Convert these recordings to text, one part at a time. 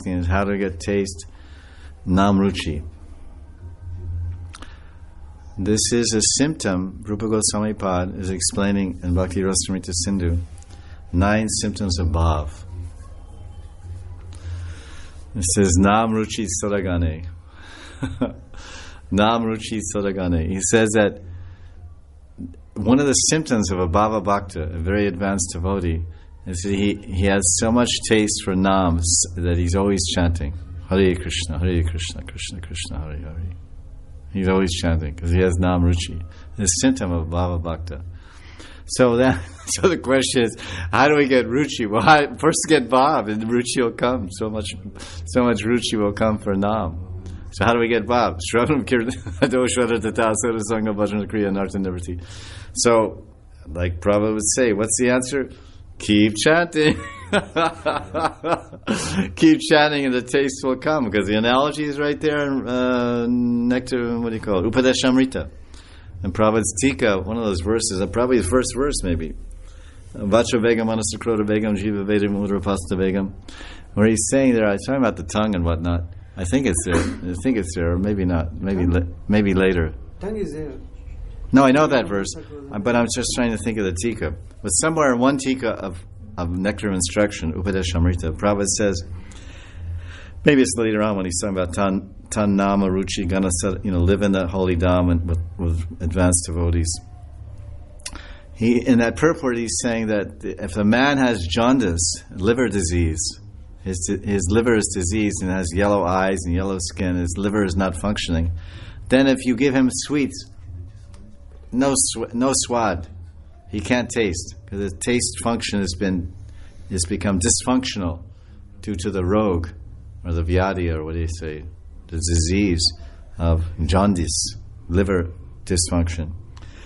asking is how to get taste Nam Ruchi. This is a symptom. Rupa Goswami Pad is explaining in Bhakti Rasamrita Sindhu 9 symptoms of bhav. It says Nam Ruchi Sodagane. Nam Ruchi Sodagane. He says that one of the symptoms of a Bhava Bhakta, a very advanced devotee, is that he has so much taste for Nam that he's always chanting Hare Krishna, Krishna Krishna, Hare Hare. He's always chanting because he has Nam Ruchi. It's a symptom of Bhava Bhakta. So the question is, how do we get Ruchi? Well, first get Bhav, and Ruchi will come. So much Ruchi will come for Nam. So how do we get Bhav? So, like Prabhupada would say, what's the answer? Keep chanting. Keep chanting and the taste will come, because the analogy is right there in Nectar, what do you call it? Upadeshamrita. And Prabhupada's Tika, one of those verses, probably the first verse maybe. Vacha Vegam, Anasakrota Vegam, Jiva Vedam, Udrapasta Vegam. Where he's saying there, I'm talking about the tongue and whatnot. I think it's there, or maybe not. Maybe later. Tongue is there. No, I know that verse, but I'm just trying to think of the Tika. But somewhere in one Tika of Nectar of Instruction, Upadeshamrita, Prabhupada says, maybe it's later on when he's talking about Tan Nama Ruchi Gana, live in the holy Dham with advanced devotees. In that purport, he's saying that if a man has jaundice, liver disease, his liver is diseased and has yellow eyes and yellow skin, his liver is not functioning, then if you give him sweets, no swad, he can't taste, because his taste function has become dysfunctional due to the rogue, or the vyadi, or what do you say, the disease of jaundice, liver dysfunction.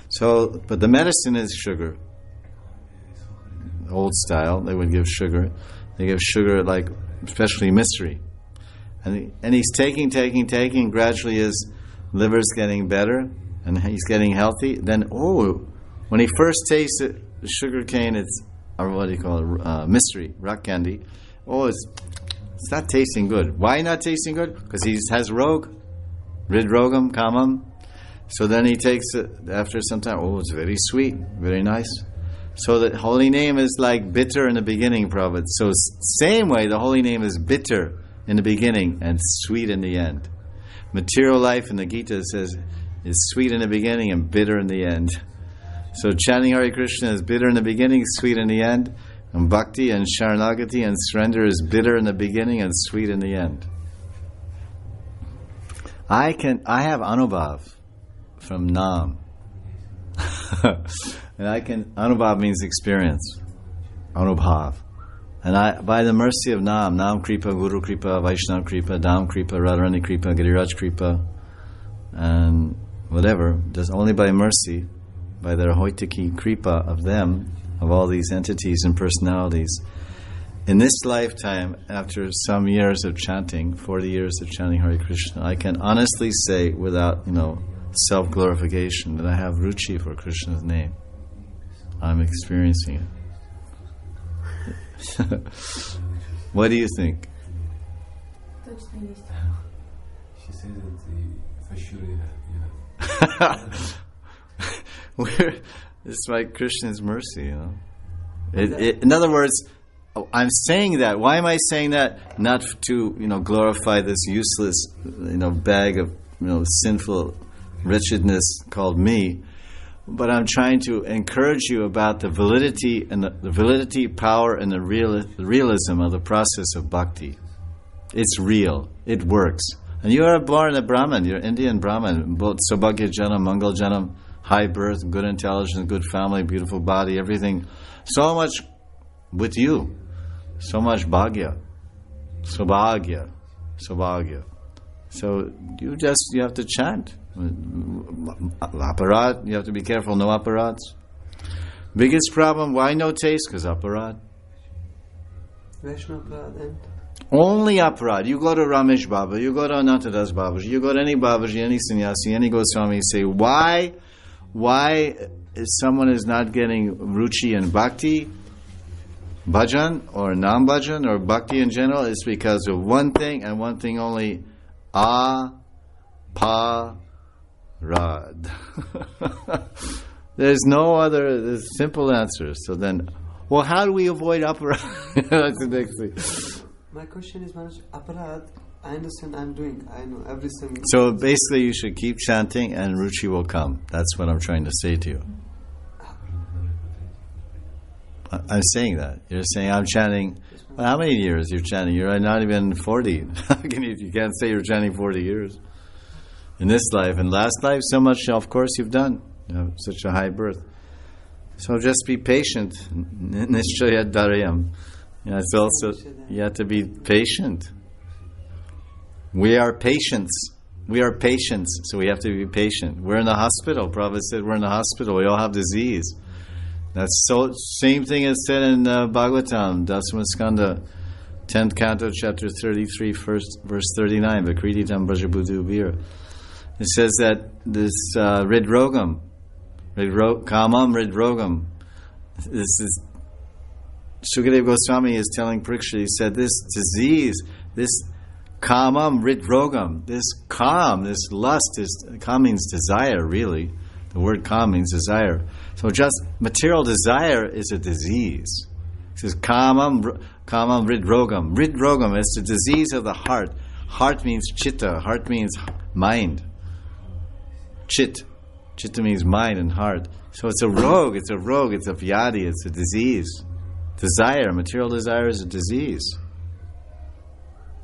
So, but the medicine is sugar. Old style, they would give sugar. They give sugar, like especially mystery, and he's taking. Gradually, his liver's getting better, and he's getting healthy. Then, when he first tastes it, the sugar cane, or what do you call it, mystery, rock candy. It's not tasting good. Why not tasting good? Because he has rogue, ridrogam, kamam. So then he takes it after some time. It's very sweet, very nice. So the holy name is like bitter in the beginning, Prabhupada. So same way, the holy name is bitter in the beginning and sweet in the end. Material life in the Gita says is sweet in the beginning and bitter in the end. So chanting Hare Krishna is bitter in the beginning, sweet in the end. And bhakti and sharanagati and surrender is bitter in the beginning and sweet in the end. I have anubhav from Nam. And anubhav means experience. Anubhav. And by the mercy of Nam Kripa, Guru Kripa, Vaishnava Kripa, Dham Kripa, Radharani Kripa, Giriraj Kripa, and whatever, just only by mercy, by their hoitiki Kripa of them, of all these entities and personalities. In this lifetime, after some years of chanting, 40 years of chanting Hare Krishna, I can honestly say without, self-glorification that I have ruchi for Krishna's name. I'm experiencing it. What do you think? She said that for sure, It's like Krishna's mercy, in other words, I'm saying that. Why am I saying that? Not to glorify this useless bag of sinful wretchedness called me, but I'm trying to encourage you about the validity and the validity, power, and the realism of the process of bhakti. It's real. It works. And you are born a Brahmin. You're Indian Brahmin. Both Saubhagya Janam, Mangal Janam, high birth, good intelligence, good family, beautiful body, everything. So much with you. So much bhagya. Saubhagya. So you have to chant. Aparad, you have to be careful, no aparads. Biggest problem, why no taste? Because aparad. Only aparad. You go to Ramesh Baba, you go to Anantadas Babaji, you go to any Babaji, any sannyasi, any Goswami, you say, why if someone is not getting ruchi and bhakti? bhajan or non-bhajan or bhakti in general is because of one thing and one thing only: aparad. There's no other. There's simple answers. So then, well, how do we avoid aparad? That's the next thing. My question is, Maharaj, aparad, I understand I'm doing. I know everything. So basically, you should keep chanting and ruchi will come. That's what I'm trying to say to you. I'm saying that. You're saying I'm chanting. Well, how many years you're chanting? You're not even 40. You can't say you're chanting 40 years. In this life and last life, so much, of course, you've done. You know, such a high birth. So just be patient. Nishchaya darayam. You know, it's also, you have to be patient. We are patients. We are patients, so we have to be patient. We're in the hospital. Prabhupada said we're in the hospital. We all have disease. That's so same thing as said in Bhagavatam, Dasama Skanda, 10th canto, chapter 33, verse 39, Vakriditam Brajabuddhu Vir. It says that this Ridrogam, Kamam Ridrogam, this is, Sukadeva Goswami is telling Parikshit, he said this disease, this Kamam Ridrogam, this kam, this lust, kam means desire really. The word kam means desire. So just material desire is a disease. It says kamam ridrogam. Ridrogam is the disease of the heart. Heart means chitta. Heart means mind. Chit. Chitta means mind and heart. So it's a rogue. It's a vyadi. It's a disease. Desire, material desire is a disease.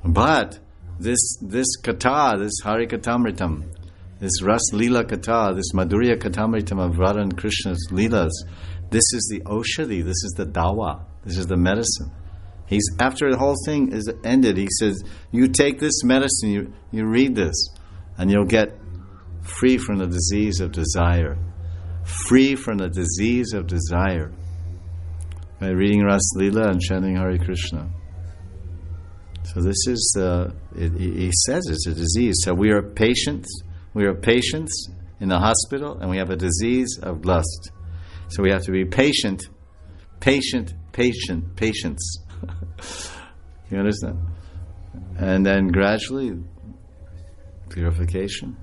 But this katha, this Hari Katamritam, this Ras Lila Katha, this Madhurya Katamritam of Radha and Krishna's Lilas, this is the Oshadi, this is the Dawa, this is the medicine. He's, after the whole thing is ended, he says, you take this medicine, you read this, and you'll get free from the disease of desire. Free from the disease of desire. By reading Ras Lila and chanting Hare Krishna. So this is, he says it's a disease. So we are patients. We are patients in the hospital, and we have a disease of lust. So we have to be patient, patience. You understand? And then gradually, purification.